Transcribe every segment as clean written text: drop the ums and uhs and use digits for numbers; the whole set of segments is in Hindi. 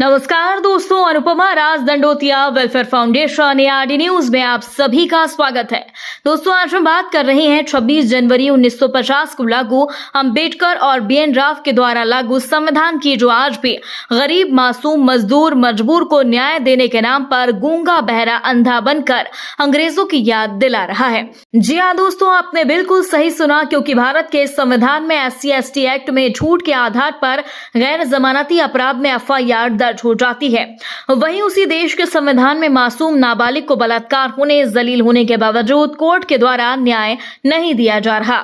नमस्कार दोस्तों, Anupama Raj Dandotiya welfare foundation ARD news में आप सभी का स्वागत है। दोस्तों, आज हम बात कर रहे हैं 26 जनवरी 1950 को लागू अंबेडकर और BN राव के द्वारा लागू संविधान की, जो आज भी गरीब, मासूम, मजदूर, मजबूर को न्याय देने के नाम पर गूंगा, बहरा, अंधा बनकर अंग्रेजों की याद दिला रहा है। जी हाँ दोस्तों, आपने बिल्कुल सही सुना, क्योंकि भारत के संविधान में SC/ST एक्ट में झूठ के आधार पर गैर जमानती अपराध में FIR दर्ज हो जाती है। वहीं उसी देश के संविधान में मासूम नाबालिग को बलात्कार होने, जलील होने के बावजूद कोर्ट के द्वारा न्याय नहीं दिया जा रहा।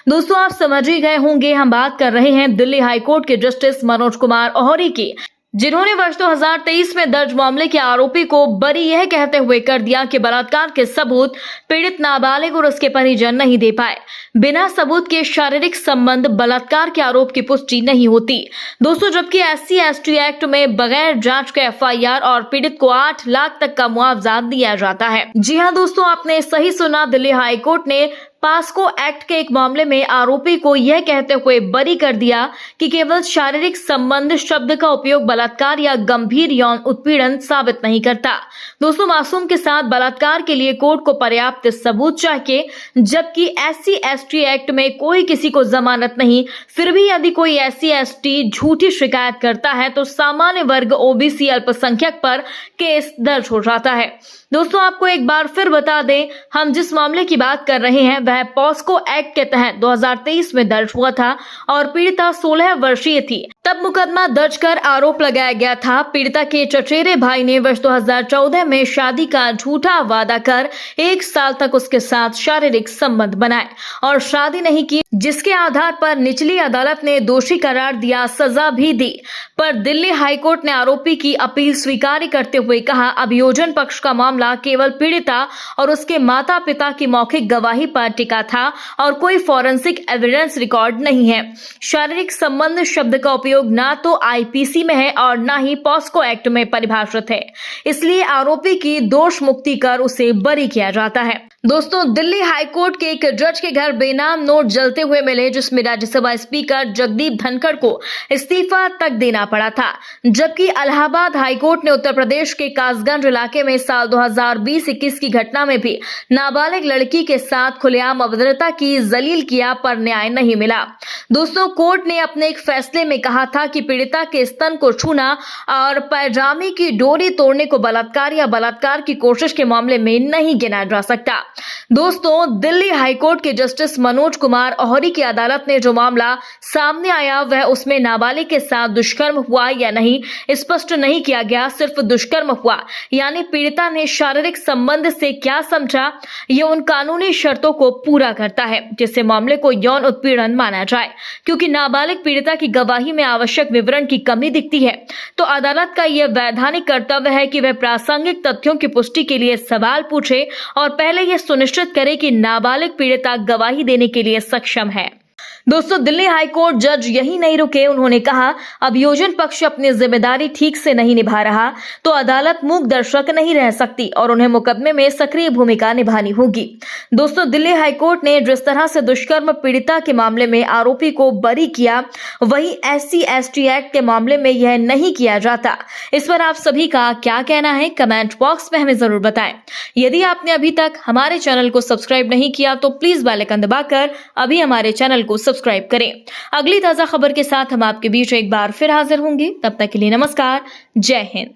दोस्तों, आप समझ ही गए होंगे, हम बात कर रहे हैं दिल्ली हाई कोर्ट के जस्टिस मनोज कुमार ओहरी की, जिन्होंने वर्ष 2023 में दर्ज मामले के आरोपी को बरी यह कहते हुए कर दिया कि बलात्कार के सबूत पीड़ित नाबालिग और उसके परिजन नहीं दे पाए। बिना सबूत के शारीरिक संबंध बलात्कार के आरोप की पुष्टि नहीं होती। दोस्तों, जबकि SC/ST एक्ट में बगैर जांच के FIR और पीड़ित को 8 लाख तक का मुआवजा दिया जाता है। जी हाँ दोस्तों, आपने सही सुना, दिल्ली हाई कोर्ट ने पास्को एक्ट के एक मामले में आरोपी को यह कहते हुए बरी कर दिया कि केवल शारीरिक संबंध शब्द का उपयोग बलात्कार या गंभीर यौन उत्पीड़न साबित नहीं करता। दोस्तों, मासूम के साथ बलात्कार के लिए कोर्ट को पर्याप्त सबूत चाहिए, जबकि SC/ST एक्ट में कोई किसी को जमानत नहीं। फिर भी यदि कोई SC/ST झूठी शिकायत करता है तो सामान्य वर्ग OBC अल्पसंख्यक पर केस दर्ज हो जाता है। दोस्तों, आपको एक बार फिर बता दें, हम जिस मामले की बात कर रहे हैं वह पॉस्को एक्ट के तहत 2023 में दर्ज हुआ था और पीड़िता 16 वर्षीय थी। तब मुकदमा दर्ज कर आरोप लगाया गया था। पीड़िता के चचेरे भाई ने वर्ष 2014 में शादी का झूठा वादा कर 1 साल तक उसके साथ शारीरिक संबंध बनाए और शादी नहीं की, जिसके आधार पर निचली अदालत ने दोषी करार दिया, सजा भी दी। पर दिल्ली हाईकोर्ट ने आरोपी की अपील स्वीकार करते हुए कहा, अभियोजन पक्ष का मामला केवल पीड़िता और उसके माता पिता की मौखिक गवाही पर टिका था और कोई फॉरेंसिक एविडेंस रिकॉर्ड नहीं है। शारीरिक संबंध शब्द का उपयोग ना तो IPC में है और ना ही पॉस्को एक्ट में परिभाषित है, इसलिए आरोपी की दोष मुक्ति कर उसे बरी किया जाता है। दोस्तों, दिल्ली हाईकोर्ट के एक जज के घर बेनाम नोट जलते हुए मिले, जिसमें राज्यसभा स्पीकर जगदीप धनखड़ को इस्तीफा तक देना पड़ा था। जबकि इलाहाबाद हाईकोर्ट ने उत्तर प्रदेश के कासगंज इलाके में साल 2020-21 की घटना में भी नाबालिग लड़की के साथ खुलेआम अभद्रता की, जलील किया, पर न्याय नहीं मिला। दोस्तों, कोर्ट ने अपने एक फैसले में कहा था कि पीड़िता के स्तन को छूना और पैजामे की डोरी तोड़ने को बलात्कार या बलात्कार की कोशिश के मामले में नहीं गिना जा सकता। दोस्तों, दिल्ली हाईकोर्ट के जस्टिस मनोज कुमार ओहरी की अदालत ने जो मामला सामने आया वह उसमें नाबालिग के साथ दुष्कर्म हुआ या नहीं स्पष्ट नहीं किया गया, सिर्फ दुष्कर्म हुआ, यानी पीड़िता ने शारीरिक संबंध से क्या समझा, यह उन कानूनी शर्तों को पूरा करता है जिससे मामले को यौन उत्पीड़न माना जाए। क्योंकि नाबालिग पीड़िता की गवाही में आवश्यक विवरण की कमी दिखती है, तो अदालत का यह वैधानिक कर्तव्य है कि वह प्रासंगिक तथ्यों की पुष्टि के लिए सवाल पूछे और पहले यह सुनिश्चित करे कि नाबालिग पीड़िता गवाही देने के लिए सक्षम है। दोस्तों, दिल्ली हाईकोर्ट जज यही नहीं रुके, उन्होंने कहा, अभियोजन पक्ष अपनी जिम्मेदारी ठीक से नहीं निभा रहा तो अदालत मूक दर्शक नहीं रह सकती और उन्हें मुकदमे में सक्रिय भूमिका निभानी होगी। दोस्तों, दिल्ली हाईकोर्ट ने जिस तरह से दुष्कर्म पीड़िता के मामले में आरोपी को बरी किया, वहीं SC/ST एक्ट के मामले में यह नहीं किया जाता। इस पर आप सभी का क्या कहना है, कमेंट बॉक्स में हमें जरूर बताएं। यदि आपने अभी तक हमारे चैनल को सब्सक्राइब नहीं किया तो प्लीज बेल आइकन दबाकर अभी हमारे चैनल को सब्सक्राइब करें। अगली ताजा खबर के साथ हम आपके बीच एक बार फिर हाजिर होंगे। तब तक के लिए नमस्कार, जय हिंद।